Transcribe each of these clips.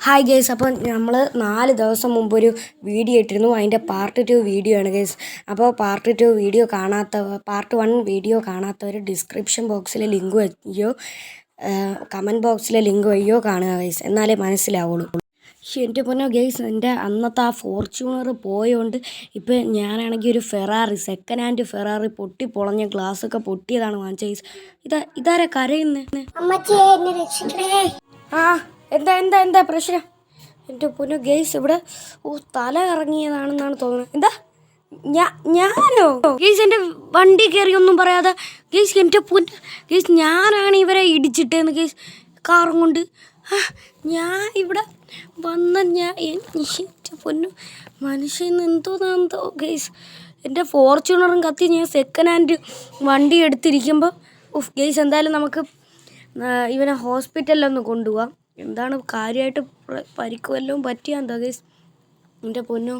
Hi guys, അപ്പോൾ നമ്മൾ 4 ദിവസം മുമ്പ് ഒരു വീഡിയോ ഇട്ടിരുന്നു. അതിൻ്റെ പാർട്ട് 2 വീഡിയോ ആണ് ഗേസ്. അപ്പോൾ പാർട്ട് 1 വീഡിയോ കാണാത്തവർ ഡിസ്ക്രിപ്ഷൻ ബോക്സിലെ ലിങ്ക് വഴിയോ കമൻറ്റ് ബോക്സിലെ ലിങ്ക് വഴിയോ കാണുക ഗേസ്, എന്നാലേ മനസ്സിലാവുള്ളൂ. എൻ്റെ പൊന്നോ ഗേസ്, എൻ്റെ അന്നത്തെ ആ ഫോർച്യൂണർ പോയോണ്ട് ഇപ്പം ഞാനാണെങ്കിൽ ഒരു ഫെറാറി, സെക്കൻഡ് ഹാൻഡ് ഫെറാറി പൊളഞ്ഞ ഗ്ലാസ്സൊക്കെ പൊട്ടിയതാണ് വാങ്ങിച്ച ഗേസ്. ഇതാരാ കരയുന്നത്? ആ എന്താ എന്താ എന്താ പ്രശ്നം? എൻ്റെ പൊന്നു ഗേസ്, ഇവിടെ തല ഇറങ്ങിയതാണെന്നാണ് തോന്നുന്നത്. എന്താ ഞാനോ ഗേസ്? എൻ്റെ വണ്ടി കയറി ഒന്നും പറയാതെ ഗേസ്, എൻ്റെ പൊന്നു ഗേസ്, ഞാനാണ് ഇവരെ ഇടിച്ചിട്ടേന്ന് ഗേസ്, കാറും കൊണ്ട്. ഞാൻ ഇവിടെ വന്ന എൻ്റെ പൊന്നു മനുഷ്യന്ന് എന്തോ ഗേസ്, എൻ്റെ ഫോർച്യൂണറും കത്തി ഞാൻ സെക്കൻഡ് ഹാൻഡ് വണ്ടി എടുത്തിരിക്കുമ്പോൾ ഗേസ്, എന്തായാലും നമുക്ക് ഇവനെ ഹോസ്പിറ്റലിലൊന്ന് കൊണ്ടുപോകാം. എന്താണ് കാര്യമായിട്ട് പരിക്ക് വല്ലതും പറ്റിയാ എന്താ ഗേസ്? എൻ്റെ പൊന്നോ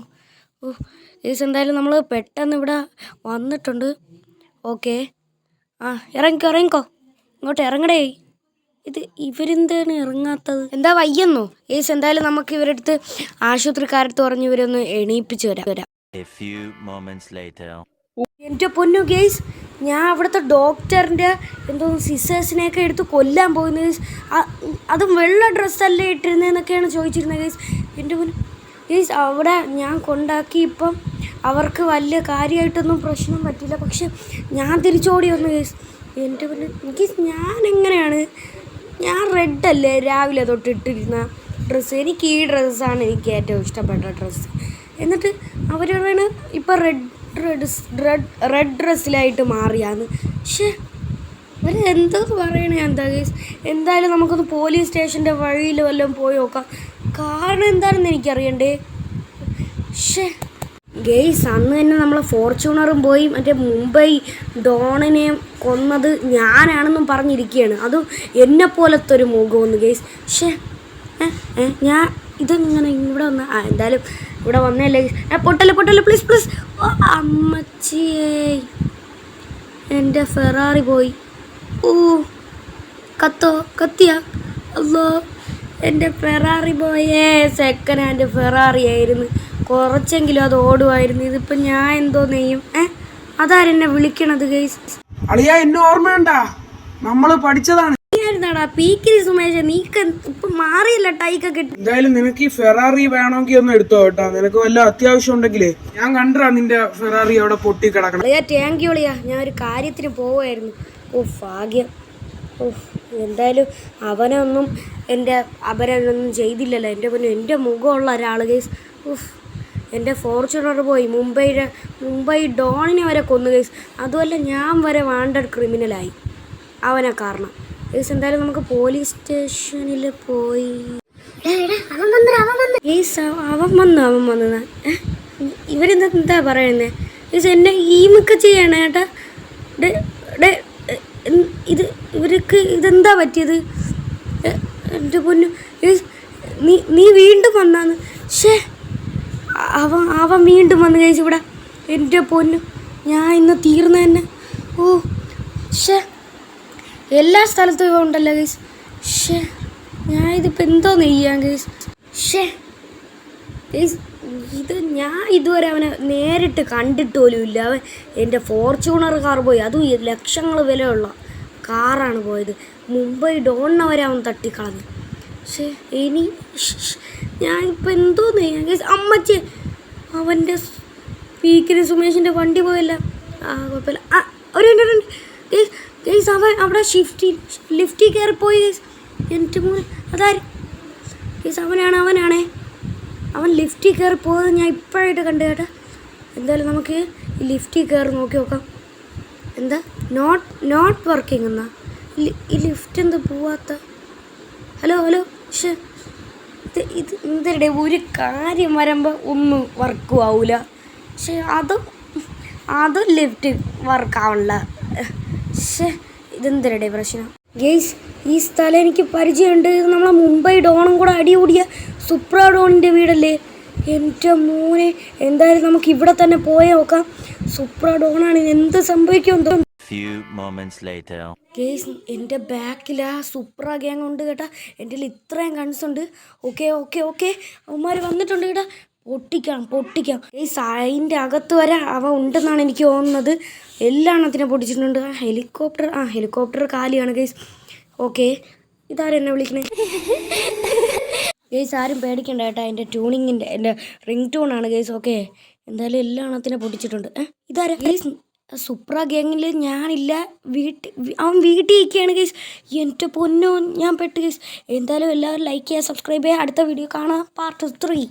ഗേസ്, എന്തായാലും നമ്മൾ പെട്ടെന്ന് ഇവിടെ വന്നിട്ടുണ്ട്. ഓക്കെ, ഇറങ്ങിക്കോ, ഇങ്ങോട്ട് ഇറങ്ങടേ. ഇവരെന്താണ് ഇറങ്ങാത്തത്? എന്താ വയ്യെന്നോ ഗേസ്? എന്തായാലും നമുക്ക് ഇവരെടുത്ത് ആശുപത്രിക്കാരടുത്ത് പറഞ്ഞ് ഇവരൊന്ന് എണീപ്പിച്ച് വരാം. എൻ്റെ പൊന്നു ഗേസ്, ഞാൻ അവിടുത്തെ ഡോക്ടറിൻ്റെ സിസേഴ്സിനെയൊക്കെ എടുത്ത് കൊല്ലാൻ പോകുന്നത് ഗേസ്. അതും വെള്ള ഡ്രസ്സല്ലേ ഇട്ടിരുന്നതെന്നൊക്കെയാണ് ചോദിച്ചിരുന്നത് ഗേസ്. എൻ്റെ പൊന്നു ഗേസ്, അവിടെ ഞാൻ കൊണ്ടാക്കി. ഇപ്പം അവർക്ക് വലിയ കാര്യമായിട്ടൊന്നും പ്രശ്നം പറ്റില്ല. പക്ഷെ ഞാൻ തിരിച്ചോടി വന്നു ഗേസ്. എൻ്റെ പൊന്നു ഗേസ്, ഞാൻ റെഡല്ലേ രാവിലെ തൊട്ടിട്ടിരുന്ന ഡ്രസ്സ്. എനിക്ക് ഈ ഡ്രസ്സാണ് എനിക്ക് ഏറ്റവും ഇഷ്ടപ്പെട്ട ഡ്രസ്സ്. എന്നിട്ട് അവർ പറയണ ഇപ്പം റെഡ് ഡ്രസ്സിലായിട്ട് മാറിയാന്ന്. പക്ഷേ അവർ എന്തോ പറയണേ എന്താ ഗേസ്? എന്തായാലും നമുക്കൊന്ന് പോലീസ് സ്റ്റേഷൻ്റെ വഴിയിൽ വല്ലതും പോയി നോക്കാം. കാരണം എന്താണെന്ന് എനിക്കറിയണ്ടേ. പക്ഷേ ഗേസ്, അന്ന് തന്നെ നമ്മളെ ഫോർച്യൂണറും പോയി മറ്റേ മുംബൈ ഡോണിനെ കൊന്നത് ഞാനാണെന്നും പറഞ്ഞിരിക്കുകയാണ്. അതും എന്നെപ്പോലത്തെ ഒരു മുഖമൊന്ന് ഗേസ്. പക്ഷേ ഞാൻ ഇതെങ്ങനെ ഇവിടെ വന്ന എന്തായാലും ഇവിടെ വന്നല്ലേ. പൊട്ടല്ലേ പ്ലീസ്. അമ്മച്ചിയേ, എൻ്റെ ഫെറാറി പോയി. കത്തിയാ? അല്ലോ, എൻ്റെ ഫെറാറി പോയേ. സെക്കൻഡ് ഹാൻഡ് ഫെറാറി ആയിരുന്നു, കുറച്ചെങ്കിലും അത് ഓടുമായിരുന്നു. ഇതിപ്പോൾ ഞാൻ എന്തോ നെയ്യും. അതാരെന്നെ വിളിക്കണത് ഗൈസ്? അളിയാ, എന്നെ ഓർമ്മയുണ്ടാ? നമ്മള് പഠിച്ചതാണ്. എന്തായാലും നിനക്ക് ഈ ഫെറാറി വേണമെങ്കിൽ ഒന്ന് എടുത്തോ കേട്ടോ. നിനക്ക് വല്ല അത്യാവശ്യം ഉണ്ടെങ്കിലേ. ഞാൻ കണ്ടാ നിന്റെ ഫെറാറി അവിടെ പൊട്ടി കിടക്കണം. താങ്ക് യു അളിയാ, ഞാൻ ഒരു കാര്യത്തിന് പോവായിരുന്നു. ഭാഗ്യം. എന്തായാലും അവനൊന്നും അവനൊന്നും ചെയ്തില്ലല്ലോ. എൻ്റെ മുഖമുള്ള ഒരാൾ ഗൈസ്. എൻ്റെ ഫോർച്യൂണർ പോയി മുംബൈ ഡോണിനെ വരെ കൊന്നു ഗൈസ്. അതുമല്ല, ഞാൻ വരെ വാണ്ടഡ് ക്രിമിനലായി അവനെ കാരണം ഗൈസ്. എന്തായാലും നമുക്ക് പോലീസ് സ്റ്റേഷനിൽ പോയി. അവൻ വന്നു. ഇവരെന്താ പറയുന്നത് ഗൈസ്? എന്നെ ഈമൊക്കെ ചെയ്യണേ ഏട്ടാ. ഇവർക്ക് ഇതെന്താ പറ്റിയത്? എൻ്റെ പൊന്നു ഗൈസ്, നീ വീണ്ടും വന്നാന്ന്. ശേ, അവൻ വീണ്ടും വന്നു ഗൈസ് ഇവിടെ. എൻ്റെ പൊന്നു, ഞാൻ ഇന്ന് തീർന്നു തന്നെ. ശേ, എല്ലാ സ്ഥലത്തും ഇവ ഉണ്ടല്ലോ ഗൈസ്. ഷേ, ഞാൻ ഇതിപ്പോൾ എന്തോ നെയ്യാം ഗൈസ്. ഷേ ഗൈസ്, ഞാൻ ഇതുവരെ അവനെ നേരിട്ട് കണ്ടിട്ട് പോലും ഇല്ല. അവൻ എൻ്റെ ഫോർച്യൂണർ കാർ പോയി, അതും ലക്ഷങ്ങൾ വിലയുള്ള കാറാണ് പോയത്. മുംബൈ ഡോണിനെ വരെ അവൻ തട്ടിക്കളഞ്ഞു. പക്ഷേ ഞാൻ ഇപ്പോൾ എന്തോ നെയ്യാം ഗൈസ്. അമ്മച്ചേ, അവൻ്റെ പീക്കിന് സുമേഷിൻ്റെ വണ്ടി പോയല്ല. കുഴപ്പമില്ല. ഒരു ഗൈസ് ഗൈസ്, അവൻ അവിടെ ലിഫ്റ്റിൽ കയറിപ്പോയി ഗൈസ്. എൻ്റെ മോനെ, അതാര് ഗൈസ്? അവനാണേ. അവൻ ലിഫ്റ്റിൽ കയറി പോയത് ഞാൻ ഇപ്പോഴായിട്ട് കണ്ടു കേട്ടോ. എന്തായാലും നമുക്ക് ഈ ലിഫ്റ്റിൽ കയറി നോക്കി നോക്കാം. എന്താ നോട്ട് വർക്കിംഗ് എന്നാ? ഈ ലിഫ്റ്റ് എന്താ പോവാത്ത? ഹലോ. പക്ഷേ ഇത് എന്തരുടെ ഒരു കാര്യം വരുമ്പോൾ ഒന്നും വർക്കും ആവില്ല. പക്ഷേ അതും ലിഫ്റ്റ് വർക്കാവണില്ല. പക്ഷേ ഇതെന്തരുടെ പ്രശ്നം ഗേസ്? ഈ സ്ഥലം എനിക്ക് പരിചയമുണ്ട്. ഇത് നമ്മളെ മുംബൈ ഡോണും കൂടെ അടികൂടിയ സുപ്ര ഡോണിൻ്റെ വീടല്ലേ? എൻ്റെ മോനെ, എന്തായാലും നമുക്ക് ഇവിടെ തന്നെ പോയി നോക്കാം. സുപ്ര ഡോണാണ്, എന്ത് സംഭവിക്കുമെന്തോ. few moments later. ഗേസ് എൻ്റെ ബാക്കിൽ ആ സൂപ്ര ഗ്യാങ് ഉണ്ട് കേട്ടാ. എൻ്റെ കയ്യിൽ ഇത്രയും ഗൺസ് ഉണ്ട്. ഓക്കെ ഓക്കെ ഓക്കെ അവന്മാർ വന്നിട്ടുണ്ട് കേട്ടാ. പൊട്ടിക്കാം ഗേസ്. അതിൻ്റെ അകത്ത് വരെ അവ ഉണ്ടെന്നാണ് എനിക്ക് തോന്നുന്നത്. എല്ലാത്തിനെ പൊട്ടിച്ചിട്ടുണ്ട്. ഹെലികോപ്റ്റർ കാലിയാണ് ഗേസ്. ഓക്കെ ഇതാരെന്നെ വിളിക്കണേ? ഗേസ് ആരും പേടിക്കണ്ട കേട്ടോ. എൻ്റെ ട്യൂണിങ്ങിൻ്റെ എൻ്റെ റിംഗ് ട്യൂണാണ് ഗേസ്. ഓക്കെ എന്തായാലും എല്ലാത്തിനെ പൊട്ടിച്ചിട്ടുണ്ട്. ഇതാരാ ഗേസ്? സൂപ്ര ഗ്യാങ്ങിൽ ഞാനില്ല. അവൻ വീട്ടിൽ ഇരിക്കുകയാണ് ഗേസ്. എൻ്റെ പൊന്നോ ഞാൻ പെട്ട് ഗേസ്. എന്തായാലും എല്ലാവരും ലൈക്ക് ചെയ്യുക, സബ്സ്ക്രൈബ് ചെയ്യുക. അടുത്ത വീഡിയോ കാണാം. പാർട്ട് 3.